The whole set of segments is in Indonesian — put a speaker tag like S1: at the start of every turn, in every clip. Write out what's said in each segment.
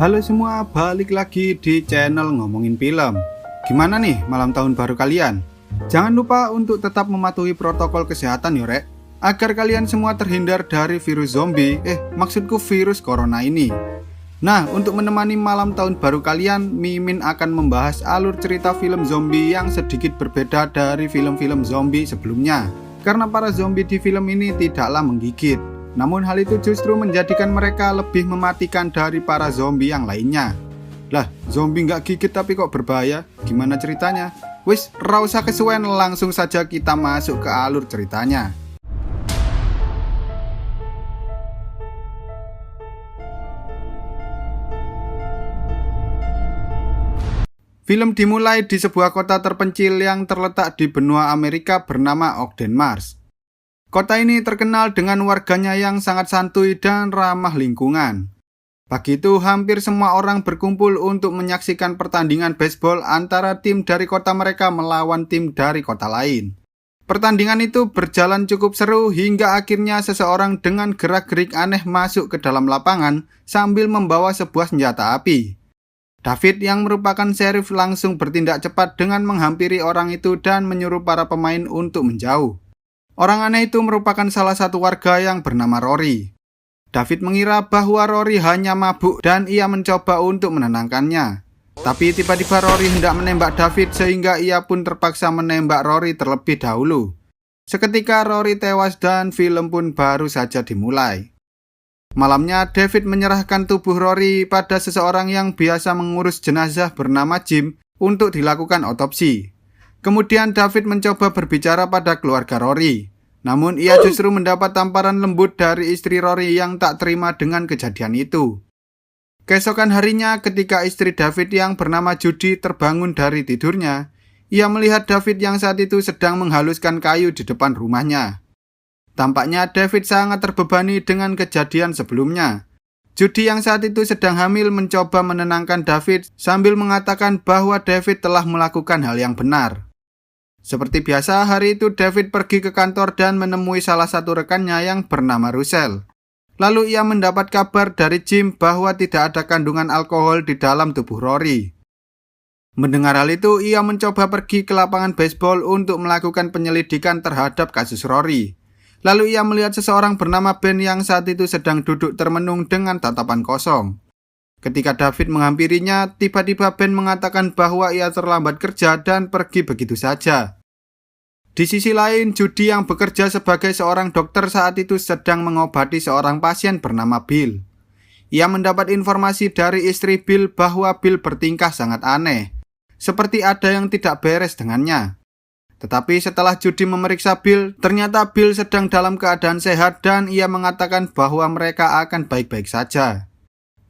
S1: Halo semua, balik lagi di channel Ngomongin Film. Gimana nih malam tahun baru kalian? Jangan lupa untuk tetap mematuhi protokol kesehatan yorek, agar kalian semua terhindar dari virus zombie, maksudku virus corona ini. Nah, untuk menemani malam tahun baru kalian, Mimin akan membahas alur cerita film zombie yang sedikit berbeda dari film-film zombie sebelumnya. Karena para zombie di film ini tidaklah menggigit. Namun hal itu justru menjadikan mereka lebih mematikan dari para zombie yang lainnya. Lah, zombie nggak gigit tapi kok berbahaya? Gimana ceritanya? Wis, ra usah kesuwen, langsung saja kita masuk ke alur ceritanya. Film dimulai di sebuah kota terpencil yang terletak di benua Amerika bernama Ogden, Mars. Kota ini terkenal dengan warganya yang sangat santuy dan ramah lingkungan. Pagi itu hampir semua orang berkumpul untuk menyaksikan pertandingan baseball antara tim dari kota mereka melawan tim dari kota lain. Pertandingan itu berjalan cukup seru hingga akhirnya seseorang dengan gerak-gerik aneh masuk ke dalam lapangan sambil membawa sebuah senjata api. David yang merupakan sheriff langsung bertindak cepat dengan menghampiri orang itu dan menyuruh para pemain untuk menjauh. Orang aneh itu merupakan salah satu warga yang bernama Rory. David mengira bahwa Rory hanya mabuk dan ia mencoba untuk menenangkannya. Tapi tiba-tiba Rory hendak menembak David sehingga ia pun terpaksa menembak Rory terlebih dahulu. Seketika Rory tewas dan film pun baru saja dimulai. Malamnya David menyerahkan tubuh Rory pada seseorang yang biasa mengurus jenazah bernama Jim untuk dilakukan otopsi. Kemudian David mencoba berbicara pada keluarga Rory. Namun ia justru mendapat tamparan lembut dari istri Rory yang tak terima dengan kejadian itu. Keesokan harinya ketika istri David yang bernama Judy terbangun dari tidurnya, ia melihat David yang saat itu sedang menghaluskan kayu di depan rumahnya. Tampaknya David sangat terbebani dengan kejadian sebelumnya. Judy yang saat itu sedang hamil mencoba menenangkan David sambil mengatakan bahwa David telah melakukan hal yang benar. Seperti biasa, hari itu David pergi ke kantor dan menemui salah satu rekannya yang bernama Russell. Lalu ia mendapat kabar dari Jim bahwa tidak ada kandungan alkohol di dalam tubuh Rory. Mendengar hal itu, ia mencoba pergi ke lapangan baseball untuk melakukan penyelidikan terhadap kasus Rory. Lalu ia melihat seseorang bernama Ben yang saat itu sedang duduk termenung dengan tatapan kosong. Ketika David menghampirinya, tiba-tiba Ben mengatakan bahwa ia terlambat kerja dan pergi begitu saja. Di sisi lain, Judy yang bekerja sebagai seorang dokter saat itu sedang mengobati seorang pasien bernama Bill. Ia mendapat informasi dari istri Bill bahwa Bill bertingkah sangat aneh, seperti ada yang tidak beres dengannya. Tetapi setelah Judy memeriksa Bill, ternyata Bill sedang dalam keadaan sehat dan ia mengatakan bahwa mereka akan baik-baik saja.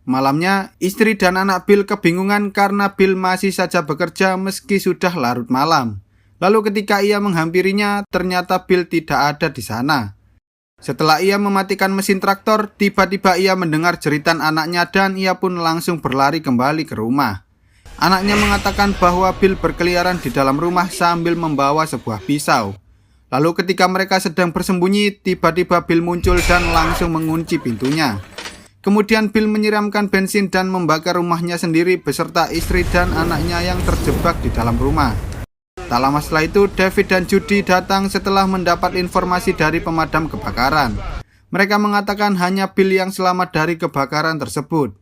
S1: Malamnya, istri dan anak Bill kebingungan karena Bill masih saja bekerja meski sudah larut malam. Lalu ketika ia menghampirinya, ternyata Bill tidak ada di sana. Setelah ia mematikan mesin traktor, tiba-tiba ia mendengar jeritan anaknya dan ia pun langsung berlari kembali ke rumah. Anaknya mengatakan bahwa Bill berkeliaran di dalam rumah sambil membawa sebuah pisau. Lalu ketika mereka sedang bersembunyi, tiba-tiba Bill muncul dan langsung mengunci pintunya. Kemudian Bill menyiramkan bensin dan membakar rumahnya sendiri beserta istri dan anaknya yang terjebak di dalam rumah. Tak lama setelah itu, David dan Judy datang setelah mendapat informasi dari pemadam kebakaran. Mereka mengatakan hanya Bill yang selamat dari kebakaran tersebut.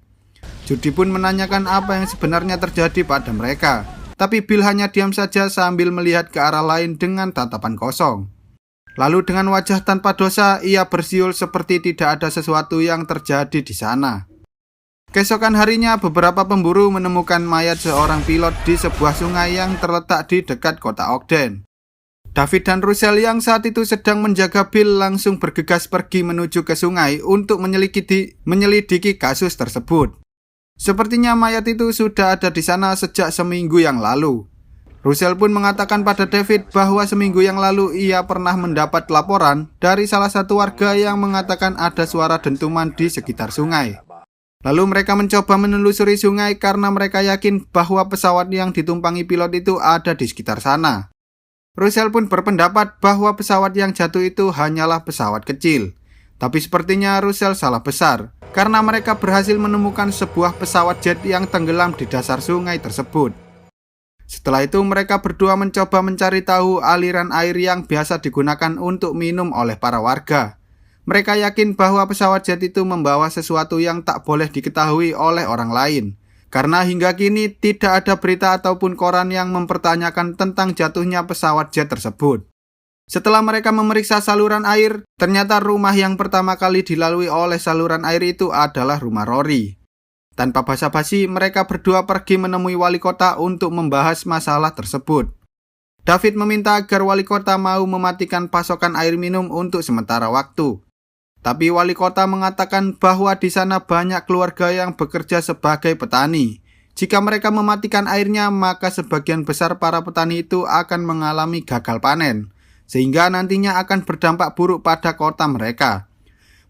S1: Judy pun menanyakan apa yang sebenarnya terjadi pada mereka. Tapi Bill hanya diam saja sambil melihat ke arah lain dengan tatapan kosong. Lalu dengan wajah tanpa dosa, ia bersiul seperti tidak ada sesuatu yang terjadi di sana. Keesokan harinya, beberapa pemburu menemukan mayat seorang pilot di sebuah sungai yang terletak di dekat kota Ogden. David dan Russell yang saat itu sedang menjaga Bill langsung bergegas pergi menuju ke sungai untuk menyelidiki kasus tersebut. Sepertinya mayat itu sudah ada di sana sejak seminggu yang lalu. Russell pun mengatakan pada David bahwa seminggu yang lalu ia pernah mendapat laporan dari salah satu warga yang mengatakan ada suara dentuman di sekitar sungai. Lalu mereka mencoba menelusuri sungai karena mereka yakin bahwa pesawat yang ditumpangi pilot itu ada di sekitar sana. Russell pun berpendapat bahwa pesawat yang jatuh itu hanyalah pesawat kecil. Tapi sepertinya Russell salah besar. karena mereka berhasil menemukan sebuah pesawat jet yang tenggelam di dasar sungai tersebut. Setelah itu mereka berdua mencoba mencari tahu aliran air yang biasa digunakan untuk minum oleh para warga. Mereka yakin bahwa pesawat jet itu membawa sesuatu yang tak boleh diketahui oleh orang lain, karena hingga kini tidak ada berita ataupun koran yang mempertanyakan tentang jatuhnya pesawat jet tersebut. Setelah mereka memeriksa saluran air, ternyata rumah yang pertama kali dilalui oleh saluran air itu adalah rumah Rory. Tanpa basa-basi, mereka berdua pergi menemui wali kota untuk membahas masalah tersebut. David meminta agar wali kota mau mematikan pasokan air minum untuk sementara waktu. Tapi wali kota mengatakan bahwa di sana banyak keluarga yang bekerja sebagai petani. Jika mereka mematikan airnya, maka sebagian besar para petani itu akan mengalami gagal panen, sehingga nantinya akan berdampak buruk pada kota mereka.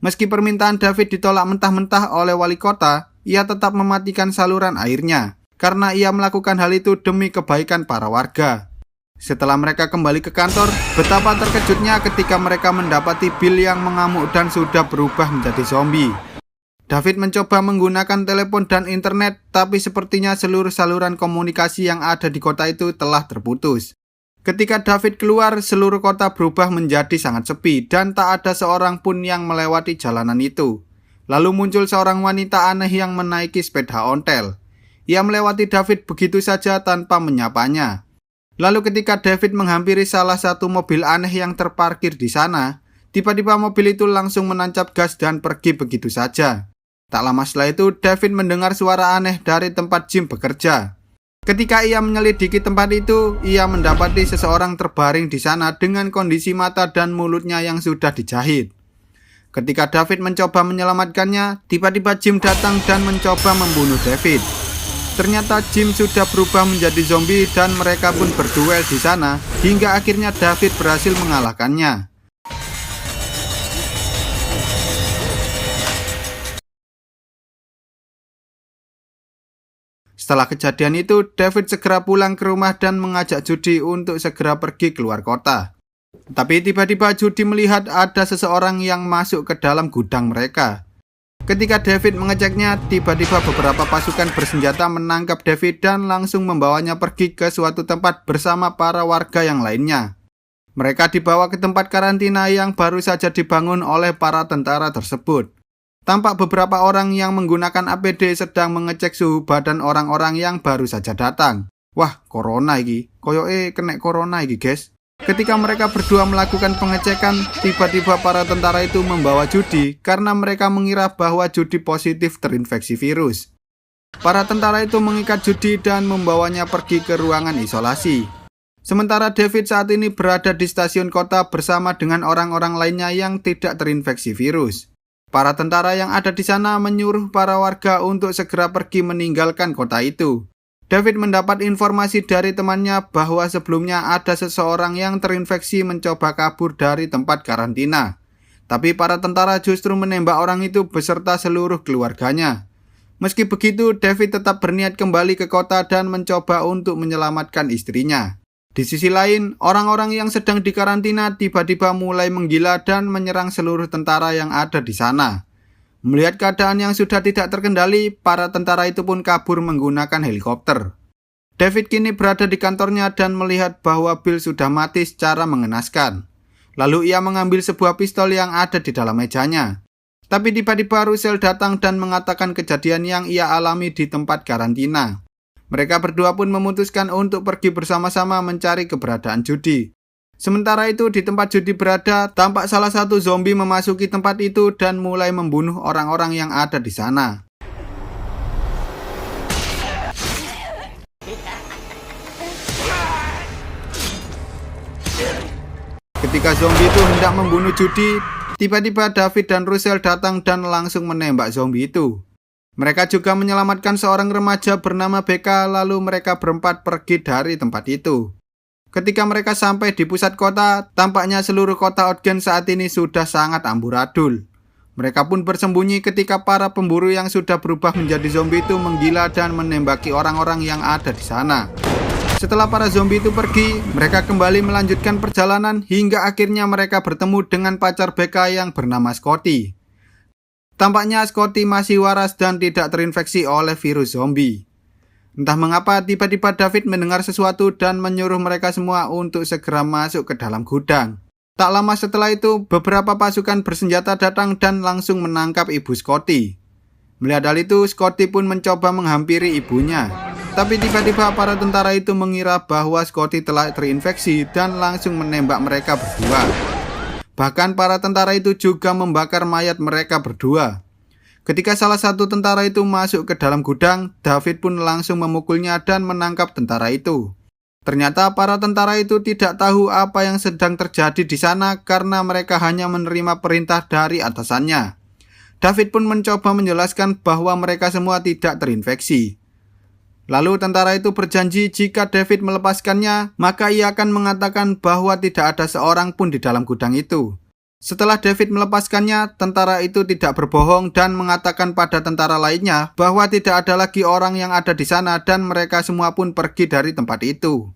S1: Meski permintaan David ditolak mentah-mentah oleh wali kota, ia tetap mematikan saluran airnya, karena ia melakukan hal itu demi kebaikan para warga. Setelah mereka kembali ke kantor, betapa terkejutnya ketika mereka mendapati Bill yang mengamuk dan sudah berubah menjadi zombie. David mencoba menggunakan telepon dan internet, tapi sepertinya seluruh saluran komunikasi yang ada di kota itu telah terputus. Ketika David keluar, seluruh kota berubah menjadi sangat sepi dan tak ada seorang pun yang melewati jalanan itu. Lalu muncul seorang wanita aneh yang menaiki sepeda ontel. Ia melewati David begitu saja tanpa menyapanya. Lalu ketika David menghampiri salah satu mobil aneh yang terparkir di sana, tiba-tiba mobil itu langsung menancap gas dan pergi begitu saja. Tak lama setelah itu, David mendengar suara aneh dari tempat Jim bekerja. Ketika ia menyelidiki tempat itu, ia mendapati seseorang terbaring di sana dengan kondisi mata dan mulutnya yang sudah dijahit. Ketika David mencoba menyelamatkannya, tiba-tiba Jim datang dan mencoba membunuh David. Ternyata Jim sudah berubah menjadi zombie dan mereka pun berduel di sana hingga akhirnya David berhasil mengalahkannya. Setelah kejadian itu, David segera pulang ke rumah dan mengajak Judy untuk segera pergi keluar kota. Tapi tiba-tiba Judy melihat ada seseorang yang masuk ke dalam gudang mereka. Ketika David mengeceknya, tiba-tiba beberapa pasukan bersenjata menangkap David dan langsung membawanya pergi ke suatu tempat bersama para warga yang lainnya. Mereka dibawa ke tempat karantina yang baru saja dibangun oleh para tentara tersebut. Tampak beberapa orang yang menggunakan APD sedang mengecek suhu badan orang-orang yang baru saja datang. Wah, corona iki. Koyoke kena corona iki, guys. Ketika mereka berdua melakukan pengecekan, tiba-tiba para tentara itu membawa Judy karena mereka mengira bahwa Judy positif terinfeksi virus. Para tentara itu mengikat Judy dan membawanya pergi ke ruangan isolasi. Sementara David saat ini berada di stasiun kota bersama dengan orang-orang lainnya yang tidak terinfeksi virus. Para tentara yang ada di sana menyuruh para warga untuk segera pergi meninggalkan kota itu. David mendapat informasi dari temannya bahwa sebelumnya ada seseorang yang terinfeksi mencoba kabur dari tempat karantina. Tapi para tentara justru menembak orang itu beserta seluruh keluarganya. Meski begitu, David tetap berniat kembali ke kota dan mencoba untuk menyelamatkan istrinya. Di sisi lain, orang-orang yang sedang dikarantina tiba-tiba mulai menggila dan menyerang seluruh tentara yang ada di sana. Melihat keadaan yang sudah tidak terkendali, para tentara itu pun kabur menggunakan helikopter. David kini berada di kantornya dan melihat bahwa Bill sudah mati secara mengenaskan. Lalu ia mengambil sebuah pistol yang ada di dalam mejanya. Tapi tiba-tiba Russell datang dan mengatakan kejadian yang ia alami di tempat karantina. Mereka berdua pun memutuskan untuk pergi bersama-sama mencari keberadaan Judy. Sementara itu di tempat Judy berada, tampak salah satu zombie memasuki tempat itu dan mulai membunuh orang-orang yang ada di sana. Ketika zombie itu hendak membunuh Judy, tiba-tiba David dan Russell datang dan langsung menembak zombie itu. Mereka juga menyelamatkan seorang remaja bernama Becca, lalu mereka berempat pergi dari tempat itu. Ketika mereka sampai di pusat kota, tampaknya seluruh kota Ogden saat ini sudah sangat amburadul. Mereka pun bersembunyi ketika para pemburu yang sudah berubah menjadi zombie itu menggila dan menembaki orang-orang yang ada di sana. Setelah para zombie itu pergi, mereka kembali melanjutkan perjalanan hingga akhirnya mereka bertemu dengan pacar Becca yang bernama Scotty. Tampaknya Scotty masih waras dan tidak terinfeksi oleh virus zombie. Entah mengapa tiba-tiba David mendengar sesuatu dan menyuruh mereka semua untuk segera masuk ke dalam gudang. Tak lama setelah itu, beberapa pasukan bersenjata datang dan langsung menangkap ibu Scotty. Melihat hal itu, Scotty pun mencoba menghampiri ibunya. Tapi tiba-tiba para tentara itu mengira bahwa Scotty telah terinfeksi dan langsung menembak mereka berdua. Bahkan para tentara itu juga membakar mayat mereka berdua. Ketika salah satu tentara itu masuk ke dalam gudang, David pun langsung memukulnya dan menangkap tentara itu. Ternyata para tentara itu tidak tahu apa yang sedang terjadi di sana karena mereka hanya menerima perintah dari atasannya. David pun mencoba menjelaskan bahwa mereka semua tidak terinfeksi. Lalu tentara itu berjanji jika David melepaskannya, maka ia akan mengatakan bahwa tidak ada seorang pun di dalam gudang itu. Setelah David melepaskannya, tentara itu tidak berbohong dan mengatakan pada tentara lainnya bahwa tidak ada lagi orang yang ada di sana dan mereka semua pun pergi dari tempat itu.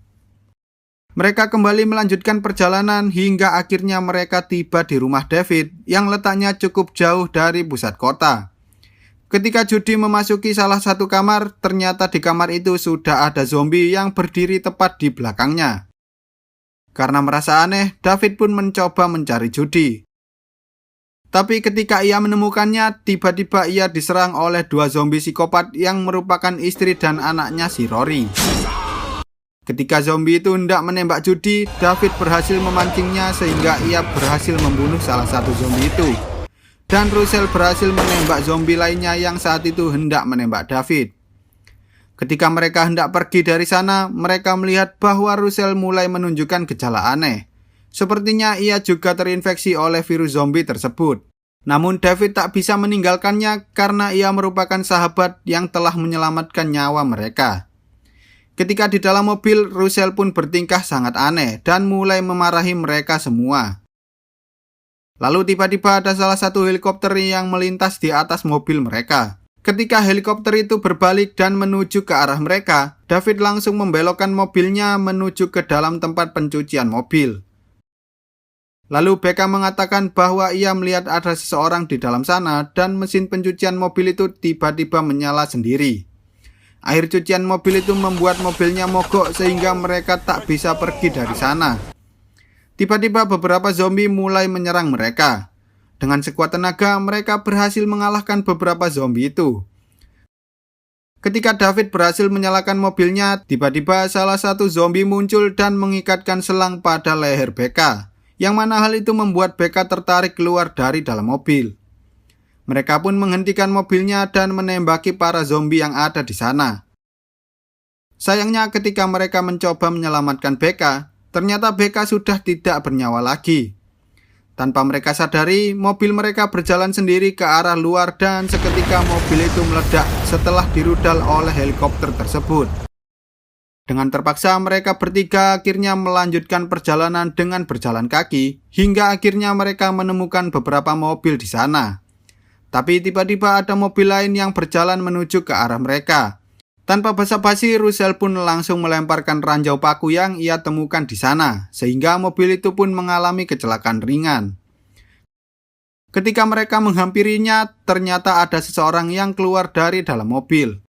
S1: Mereka kembali melanjutkan perjalanan hingga akhirnya mereka tiba di rumah David yang letaknya cukup jauh dari pusat kota. Ketika Judy memasuki salah satu kamar, ternyata di kamar itu sudah ada zombie yang berdiri tepat di belakangnya. Karena merasa aneh, David pun mencoba mencari Judy. Tapi ketika ia menemukannya, tiba-tiba ia diserang oleh dua zombie psikopat yang merupakan istri dan anaknya si Rory. Ketika zombie itu hendak menembak Judy, David berhasil memancingnya sehingga ia berhasil membunuh salah satu zombie itu. Dan Russell berhasil menembak zombie lainnya yang saat itu hendak menembak David. Ketika mereka hendak pergi dari sana, mereka melihat bahwa Russell mulai menunjukkan gejala aneh. Sepertinya ia juga terinfeksi oleh virus zombie tersebut. Namun David tak bisa meninggalkannya karena ia merupakan sahabat yang telah menyelamatkan nyawa mereka. Ketika di dalam mobil, Russell pun bertingkah sangat aneh dan mulai memarahi mereka semua. Lalu tiba-tiba ada salah satu helikopter yang melintas di atas mobil mereka. Ketika helikopter itu berbalik dan menuju ke arah mereka, David langsung membelokkan mobilnya menuju ke dalam tempat pencucian mobil. Lalu Becca mengatakan bahwa ia melihat ada seseorang di dalam sana dan mesin pencucian mobil itu tiba-tiba menyala sendiri. Air cucian mobil itu membuat mobilnya mogok sehingga mereka tak bisa pergi dari sana. Tiba-tiba beberapa zombie mulai menyerang mereka. Dengan sekuat tenaga, mereka berhasil mengalahkan beberapa zombie itu. Ketika David berhasil menyalakan mobilnya, tiba-tiba salah satu zombie muncul dan mengikatkan selang pada leher Becca, yang mana hal itu membuat Becca tertarik keluar dari dalam mobil. Mereka pun menghentikan mobilnya dan menembaki para zombie yang ada di sana. Sayangnya ketika mereka mencoba menyelamatkan Becca, ternyata Becca sudah tidak bernyawa lagi. Tanpa mereka sadari, mobil mereka berjalan sendiri ke arah luar dan seketika mobil itu meledak setelah dirudal oleh helikopter tersebut. Dengan terpaksa mereka bertiga akhirnya melanjutkan perjalanan dengan berjalan kaki hingga akhirnya mereka menemukan beberapa mobil di sana. Tapi tiba-tiba ada mobil lain yang berjalan menuju ke arah mereka. Tanpa basa-basi, Russell pun langsung melemparkan ranjau paku yang ia temukan di sana, sehingga mobil itu pun mengalami kecelakaan ringan. Ketika mereka menghampirinya, ternyata ada seseorang yang keluar dari dalam mobil.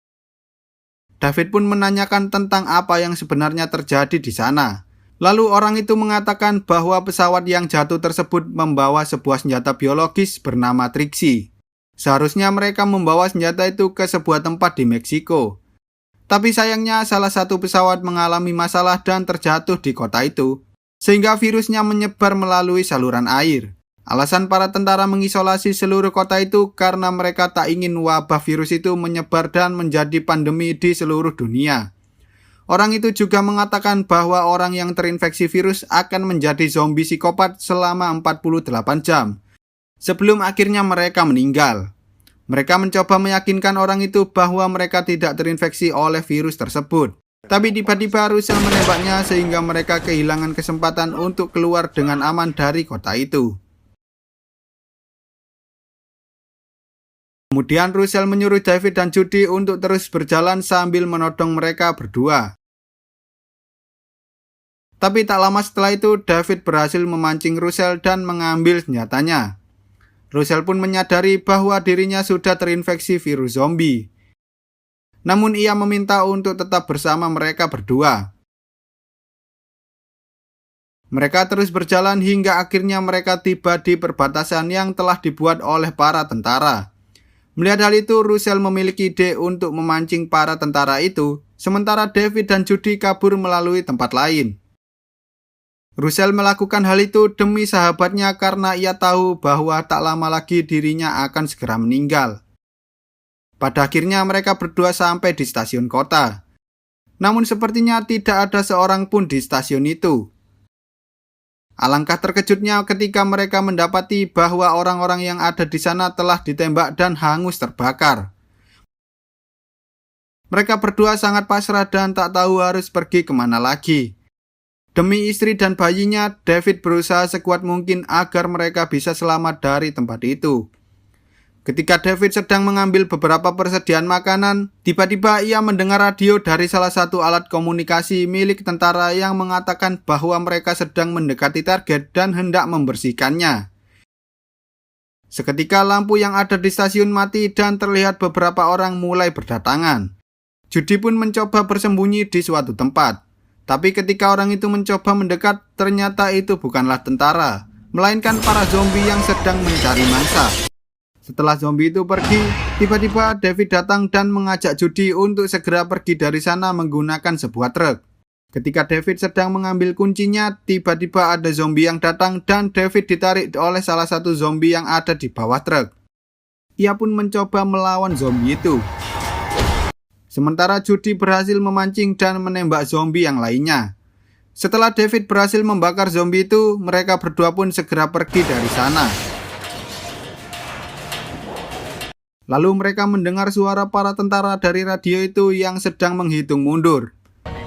S1: David pun menanyakan tentang apa yang sebenarnya terjadi di sana. Lalu orang itu mengatakan bahwa pesawat yang jatuh tersebut membawa sebuah senjata biologis bernama Trixie. Seharusnya mereka membawa senjata itu ke sebuah tempat di Meksiko. Tapi sayangnya salah satu pesawat mengalami masalah dan terjatuh di kota itu, sehingga virusnya menyebar melalui saluran air. Alasan para tentara mengisolasi seluruh kota itu karena mereka tak ingin wabah virus itu menyebar dan menjadi pandemi di seluruh dunia. Orang itu juga mengatakan bahwa orang yang terinfeksi virus akan menjadi zombie psikopat selama 48 jam, sebelum akhirnya mereka meninggal. Mereka mencoba meyakinkan orang itu bahwa mereka tidak terinfeksi oleh virus tersebut. Tapi tiba-tiba Russell menembaknya sehingga mereka kehilangan kesempatan untuk keluar dengan aman dari kota itu. Kemudian Russell menyuruh David dan Judy untuk terus berjalan sambil menodong mereka berdua. Tapi tak lama setelah itu David berhasil memancing Russell dan mengambil senjatanya. Russell pun menyadari bahwa dirinya sudah terinfeksi virus zombie. Namun ia meminta untuk tetap bersama mereka berdua. Mereka terus berjalan hingga akhirnya mereka tiba di perbatasan yang telah dibuat oleh para tentara. Melihat hal itu, Russell memiliki ide untuk memancing para tentara itu, sementara David dan Judy kabur melalui tempat lain. Russell melakukan hal itu demi sahabatnya karena ia tahu bahwa tak lama lagi dirinya akan segera meninggal. Pada akhirnya mereka berdua sampai di stasiun kota. Namun sepertinya tidak ada seorang pun di stasiun itu. Alangkah terkejutnya ketika mereka mendapati bahwa orang-orang yang ada di sana telah ditembak dan hangus terbakar. Mereka berdua sangat pasrah dan tak tahu harus pergi kemana lagi. Demi istri dan bayinya, David berusaha sekuat mungkin agar mereka bisa selamat dari tempat itu. Ketika David sedang mengambil beberapa persediaan makanan, tiba-tiba ia mendengar radio dari salah satu alat komunikasi milik tentara yang mengatakan bahwa mereka sedang mendekati target dan hendak membersihkannya. Seketika lampu yang ada di stasiun mati dan terlihat beberapa orang mulai berdatangan. Judy pun mencoba bersembunyi di suatu tempat. Tapi ketika orang itu mencoba mendekat, ternyata itu bukanlah tentara, melainkan para zombie yang sedang mencari mangsa. Setelah zombie itu pergi, tiba-tiba David datang dan mengajak Judy untuk segera pergi dari sana menggunakan sebuah truk. Ketika David sedang mengambil kuncinya, tiba-tiba ada zombie yang datang dan David ditarik oleh salah satu zombie yang ada di bawah truk. Ia pun mencoba melawan zombie itu. Sementara Judy berhasil memancing dan menembak zombie yang lainnya. Setelah David berhasil membakar zombie itu, mereka berdua pun segera pergi dari sana. Lalu mereka mendengar suara para tentara dari radio itu yang sedang menghitung mundur.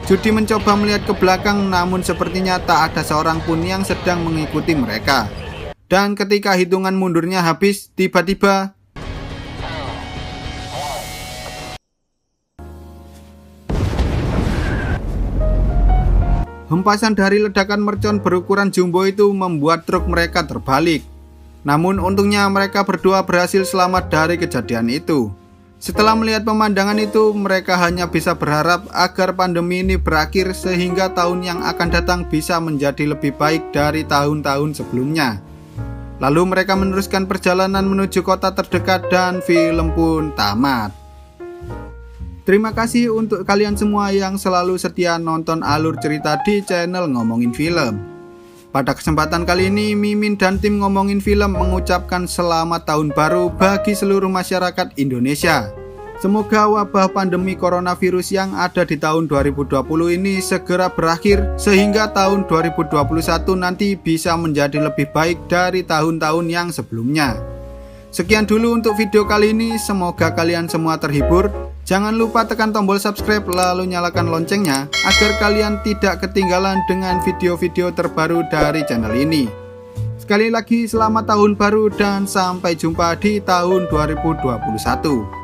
S1: Judy mencoba melihat ke belakang, namun sepertinya tak ada seorang pun yang sedang mengikuti mereka. Dan ketika hitungan mundurnya habis, tiba-tiba hempasan dari ledakan mercon berukuran jumbo itu membuat truk mereka terbalik. Namun untungnya mereka berdua berhasil selamat dari kejadian itu. Setelah melihat pemandangan itu, mereka hanya bisa berharap agar pandemi ini berakhir sehingga tahun yang akan datang bisa menjadi lebih baik dari tahun-tahun sebelumnya. Lalu mereka meneruskan perjalanan menuju kota terdekat dan film pun tamat. Terima kasih untuk kalian semua yang selalu setia nonton alur cerita di channel Ngomongin Film. Pada kesempatan kali ini, Mimin dan tim Ngomongin Film mengucapkan selamat tahun baru bagi seluruh masyarakat Indonesia. Semoga wabah pandemi coronavirus yang ada di tahun 2020 ini segera berakhir sehingga tahun 2021 nanti bisa menjadi lebih baik dari tahun-tahun yang sebelumnya. Sekian dulu untuk video kali ini, semoga kalian semua terhibur. Jangan lupa tekan tombol subscribe lalu nyalakan loncengnya agar kalian tidak ketinggalan dengan video-video terbaru dari channel ini. Sekali lagi selamat tahun baru dan sampai jumpa di tahun 2021.